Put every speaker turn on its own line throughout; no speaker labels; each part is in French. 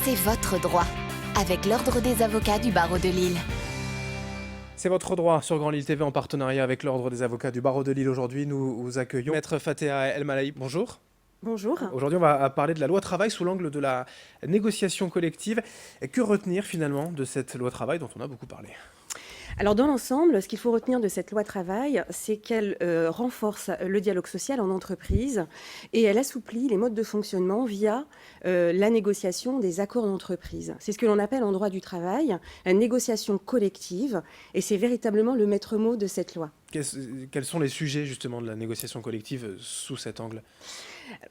C'est votre droit, avec l'Ordre des avocats du barreau de Lille.
C'est votre droit sur Grand Lille TV en partenariat avec l'Ordre des avocats du barreau de Lille. Aujourd'hui, nous vous accueillons Maître Fatea El Malahi. Bonjour.
Bonjour.
Aujourd'hui, on va parler de la loi travail sous l'angle de la négociation collective. Et que retenir finalement de cette loi travail dont on a beaucoup parlé ?
Alors dans l'ensemble, ce qu'il faut retenir de cette loi travail, c'est qu'elle renforce le dialogue social en entreprise et elle assouplit les modes de fonctionnement via la négociation des accords d'entreprise. C'est ce que l'on appelle en droit du travail la négociation collective et c'est véritablement le maître mot de cette loi.
Quels sont les sujets justement de la négociation collective sous cet angle ?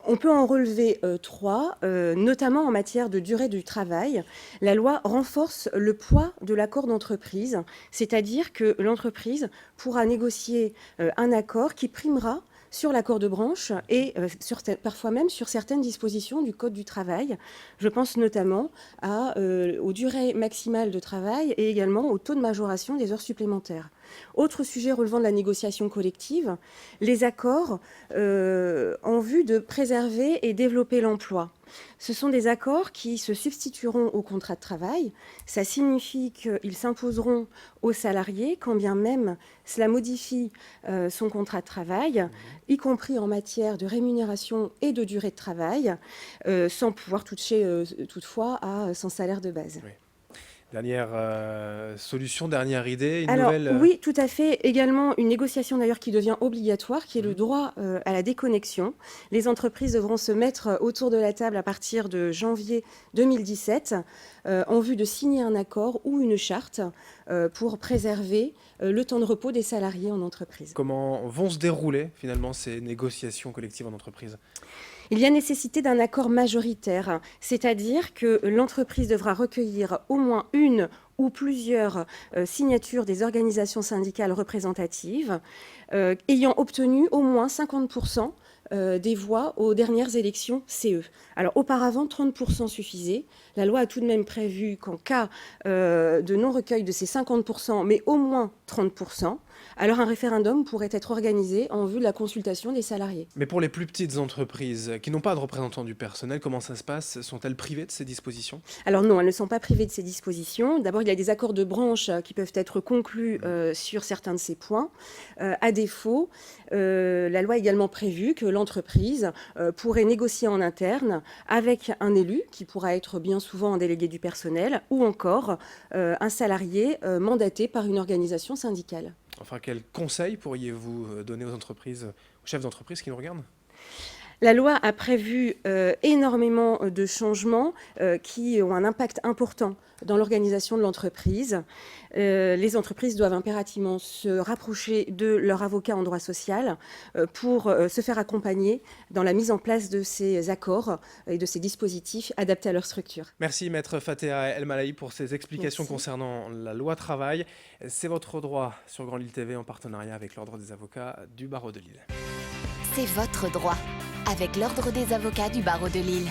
On peut en relever trois, notamment en matière de durée du travail. La loi renforce le poids de l'accord d'entreprise, c'est-à-dire que l'entreprise pourra négocier un accord qui primera sur l'accord de branche et parfois même sur certaines dispositions du Code du travail. Je pense notamment aux durées maximales de travail et également au taux de majoration des heures supplémentaires. Autre sujet relevant de la négociation collective, les accords en vue de préserver et développer l'emploi. Ce sont des accords qui se substitueront au contrat de travail. Ça signifie qu'ils s'imposeront aux salariés quand bien même cela modifie son contrat de travail, y compris en matière de rémunération et de durée de travail, sans pouvoir toucher toutefois à son salaire de base.
Oui. Dernière solution, dernière idée,
nouvelle... Oui, tout à fait. Également, une négociation d'ailleurs qui devient obligatoire, qui est le droit à la déconnexion. Les entreprises devront se mettre autour de la table à partir de janvier 2017 en vue de signer un accord ou une charte pour préserver le temps de repos des salariés en entreprise.
Comment vont se dérouler finalement ces négociations collectives en entreprise ?
Il y a nécessité d'un accord majoritaire, c'est-à-dire que l'entreprise devra recueillir au moins une ou plusieurs signatures des organisations syndicales représentatives ayant obtenu au moins 50% des voix aux dernières élections CE. Alors auparavant, 30% suffisait. La loi a tout de même prévu qu'en cas de non-recueil de ces 50%, mais au moins 30%, alors un référendum pourrait être organisé en vue de la consultation des salariés.
Mais pour les plus petites entreprises qui n'ont pas de représentants du personnel, comment ça se passe ? Sont-elles privées de ces dispositions ?
Alors non, elles ne sont pas privées de ces dispositions. D'abord, il y a des accords de branche qui peuvent être conclus sur certains de ces points. À défaut, la loi a également prévu que l'entreprise pourrait négocier en interne avec un élu, qui pourra être bien souvent un délégué du personnel, ou encore un salarié mandaté par une organisation syndicale.
Enfin, quels conseils pourriez-vous donner aux entreprises, aux chefs d'entreprise qui nous regardent ?
La loi a prévu énormément de changements qui ont un impact important dans l'organisation de l'entreprise. Les entreprises doivent impérativement se rapprocher de leur avocat en droit social pour se faire accompagner dans la mise en place de ces accords et de ces dispositifs adaptés à leur structure.
Merci Maître Fatea El Malahi pour ces explications concernant la loi travail. C'est votre droit sur Grand Lille TV en partenariat avec l'Ordre des avocats du barreau de Lille.
C'est votre droit, avec l'Ordre des avocats du barreau de Lille.